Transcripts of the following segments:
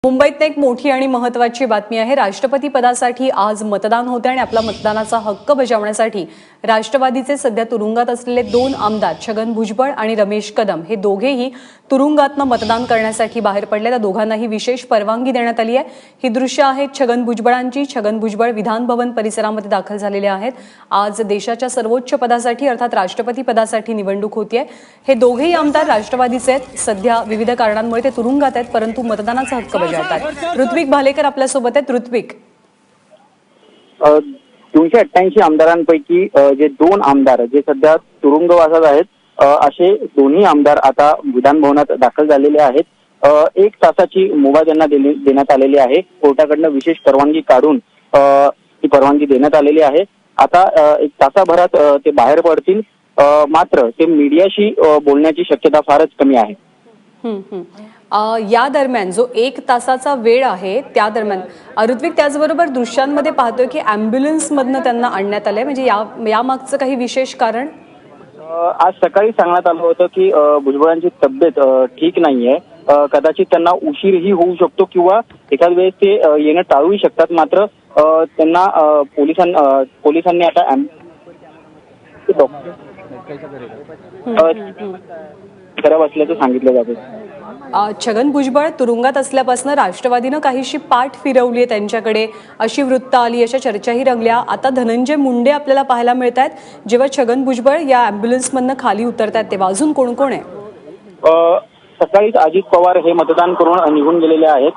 मुंबईत एक मोठी आणि महत्त्वाची बातमी आहे। राष्ट्रपती पदासाठी आज मतदान होते आणि आपला मतदानाचा हक्क बजावण्यासाठी राष्ट्रवादीचे सध्या तुरुंगात असलेले दोन आमदार छगन भुजबळ आणि रमेश कदम हे दोघेही तुरुंगातनं मतदान करण्यासाठी बाहेर पडले। त्या दोघांनाही विशेष परवानगी देण्यात आली आहे। ही दृश्य आहेत छगन भुजबळांची। छगन भुजबळ विधान भवन परिसरामध्ये दाखल झालेले आहेत। आज देशाच्या सर्वोच्च पदासाठी अर्थात राष्ट्रपती पदासाठी निवडणूक होतीये। हे दोघेही आमदार राष्ट्रवादीचे आहेत। सध्या विविध कारणांमुळे ते तुरुंगात आहेत, परंतु मतदानाचा हक्क बजावतात। ऋत्विक भालेकर आपल्या सोबत आहेत। ऋत्विक, 288 आमदारांपैकी जे दोन आमदार जे सध्या तुरुंगवासात आहेत, असे दोन्ही आमदार आता विधान भवनात दाखल झालेले आहेत। 1 तासाची मुभा त्यांना देण्यात आलेली आहे। कोर्टाकडनं विशेष परवानगी काढून ही परवानगी देण्यात आलेली आहे। आता 1 तासाभरात ते बाहेर पडतील, मात्र ते मीडियाशी बोलण्याची शक्यता फारच कमी आहे। या दरम्यान जो 1 तासाचा वेळ आहे त्या दरम्यान ऋत्विक, त्याचबरोबर दृश्यांमध्ये पाहतोय की ॲम्ब्युलन्स मधनं त्यांना आणण्यात आलंय, म्हणजे या मागचं काही विशेष कारण? आज सकाळी सांगण्यात आलं होतं की भुजबळांची तब्येत ठीक नाहीये, कदाचित त्यांना उशीरही होऊ शकतो किंवा एखाद वेळेस ते येणं टाळूही शकतात। मात्र त्यांना पोलिसांनी आता खराब असल्याचं सांगितलं जातं। छगन भुजबळ तुरुंगात असल्यापासून राष्ट्रवादीनं काहीशी पाठ फिरवली आहे त्यांच्याकडे, अशी वृत्त आली, अशा चर्चाही रंगल्या। आता धनंजय मुंडे आपल्याला पाहायला मिळत आहेत जेव्हा छगन भुजबळ या ॲम्ब्युलन्समधनं खाली उतरतात तेव्हा। अजून कोण कोण आहे? सकाळीच अजित पवार हे मतदान करून निघून गेलेले आहेत।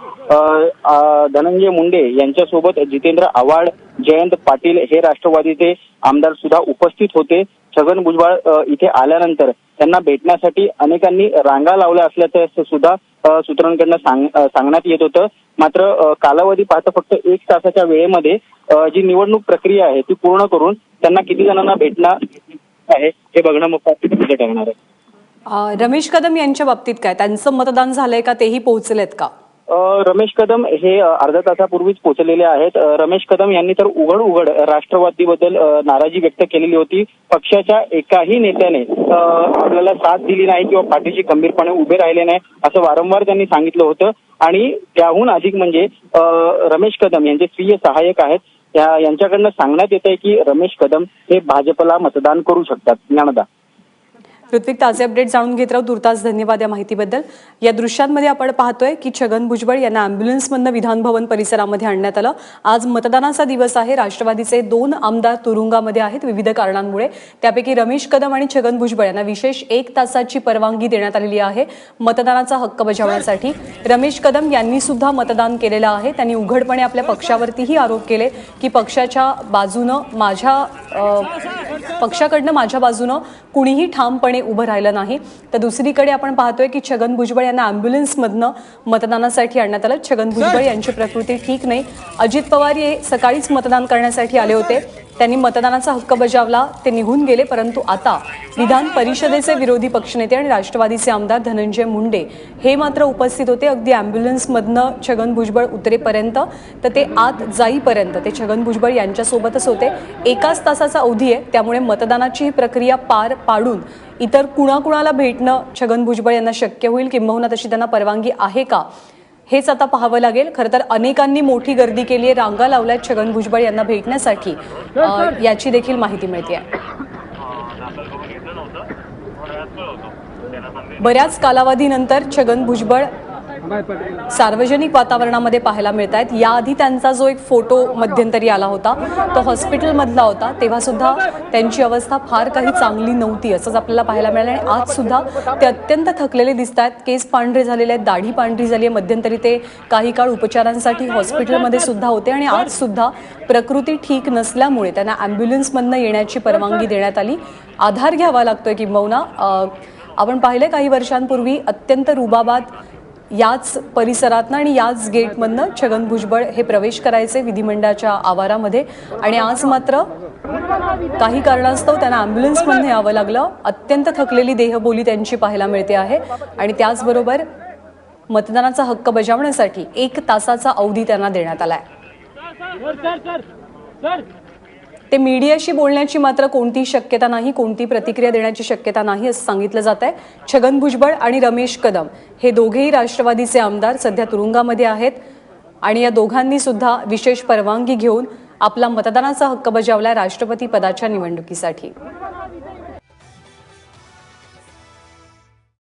धनंजय मुंडे यांच्यासोबत जितेंद्र आव्हाड, जयंत पाटील हे राष्ट्रवादीचे आमदार सुद्धा उपस्थित होते। छगन भुजबळ इथे आल्यानंतर त्यांना भेटण्यासाठी अनेकांनी रांगा लावल्या असल्याचं सुद्धा सूत्रांकडनं सांगण्यात येत होतं। मात्र कालावधी पाहता फक्त 1 तासाच्या वेळेमध्ये जी निवडणूक प्रक्रिया आहे ती पूर्ण करून त्यांना किती जणांना भेटणार आहे हे बघणं मग ठरणार आहे। रमेश कदम यांच्या बाबतीत काय, त्यांचं मतदान झालंय का, तेही पोहोचलेत का? रमेश कदम हे अर्ध्या तासापूर्वीच पोहोचलेले आहेत। रमेश कदम यांनी तर उघड राष्ट्रवादीबद्दल नाराजी व्यक्त केलेली होती। पक्षाच्या एकाही नेत्याने आपल्याला साथ दिली नाही किंवा पाठीशी खंबीरपणे उभे राहिले नाही असं वारंवार त्यांनी सांगितलं होतं। आणि त्याहून अधिक म्हणजे रमेश कदम यांचे स्वीय सहाय्यक आहेत, यांच्याकडनं सांगण्यात येत आहे की रमेश कदम हे भाजपला मतदान करू शकतात। ज्ञानदा, ऋत्विक, ताजे अपडेट जाणून घेत राहू। तुर्तास धन्यवाद या माहितीबद्दल। या दृश्यांमध्ये आपण पाहतोय की छगन भुजबळ यांना ॲम्ब्युलन्समधनं विधान भवन परिसरामध्ये आणण्यात आलं। आज मतदानाचा दिवस आहे। राष्ट्रवादीचे 2 आमदार तुरुंगामध्ये आहेत विविध कारणांमुळे। त्यापैकी रमेश कदम आणि छगन भुजबळ यांना विशेष 1 तासाची परवानगी देण्यात आलेली आहे मतदानाचा हक्क बजावण्यासाठी। रमेश कदम यांनी सुद्धा मतदान केलेलं आहे। त्यांनी उघडपणे आपल्या पक्षावरतीही आरोप केले की पक्षाकडनं माझ्या बाजूनं कुणीही ठामपणे उभं राहिलं नाही। तर दुसरीकडे आपण पाहतोय की छगन भुजबळ यांना ॲम्ब्युलन्समधनं मतदानासाठी आणण्यात आलं। छगन भुजबळ यांची प्रकृती ठीक नाही। अजित पवार हे सकाळीच मतदान करण्यासाठी आले होते, त्यांनी मतदानाचा हक्क बजावला, ते निघून गेले। परंतु आता विधान परिषदेचे विरोधी पक्षनेते आणि राष्ट्रवादीचे आमदार धनंजय मुंडे हे मात्र उपस्थित होते। अगदी ॲम्ब्युलन्समधनं छगन भुजबळ उतरेपर्यंत, तर ते आत जाईपर्यंत ते छगन भुजबळ यांच्यासोबतच होते। 1 तासाचा अवधी आहे, त्यामुळे मतदानाची ही प्रक्रिया पार पाडून इतर कुणाकुणाला भेटणं छगन भुजबळ यांना शक्य होईल, किंबहुना तशी त्यांना परवानगी आहे का, हेच आता पाहावं लागेल। खरं तर अनेकांनी मोठी गर्दी केली आहे, रांगा लावल्यात छगन भुजबळ यांना भेटण्यासाठी, याची देखील माहिती मिळते आहे। बऱ्याच कालावधीनंतर छगन भुजबळ सार्वजनिक वातावरणामध्ये पाहायला मिळत आहेत। याआधी त्यांचा जो एक फोटो मध्यंतरी आला होता तो हॉस्पिटलमधला होता, तेव्हा सुद्धा त्यांची अवस्था फार काही चांगली नव्हती असंच आपल्याला पाहायला मिळालं। आणि आज सुद्धा ते अत्यंत थकलेले दिसत आहेत, केस पांढरे झालेले आहेत, दाढी पांढरी झाली आहे। मध्यंतरी ते काही काळ उपचारांसाठी हॉस्पिटलमध्ये सुद्धा होते आणि आज सुद्धा प्रकृती ठीक नसल्यामुळे त्यांना ॲम्ब्युलन्समधनं येण्याची परवानगी देण्यात आली। आधार घ्यावा लागतोय किंबहुना। आपण पाहिले काही वर्षांपूर्वी अत्यंत रुबाबात याच परिसरातनं आणि याच गेटमधनं छगन भुजबळ हे प्रवेश करायचे विधिमंडळाच्या आवारामध्ये, आणि आज मात्र काही कारणास्तव त्यांना ॲम्ब्युलन्समध्ये यावं लागलं। अत्यंत थकलेली देहबोली त्यांची पाहायला मिळते आहे आणि त्याचबरोबर मतदानाचा हक्क बजावण्यासाठी 1 तासाचा अवधी त्यांना देण्यात आलाय। ते मीडियाशी बोलण्याची मात्र कोणती शक्यता नाही, कोणती प्रतिक्रिया देण्याची शक्यता नाही असं सांगितलं जात आहे. छगन भुजबळ आणि रमेश कदम हे दोघेही राष्ट्रवादीचे आमदार सध्या तुरुंगामध्ये आहेत आणि या दोघांनी सुद्धा विशेष परवानगी घेऊन आपला मतदानाचा हक्क बजावला राष्ट्रपती पदाच्या निवडणुकीसाठी.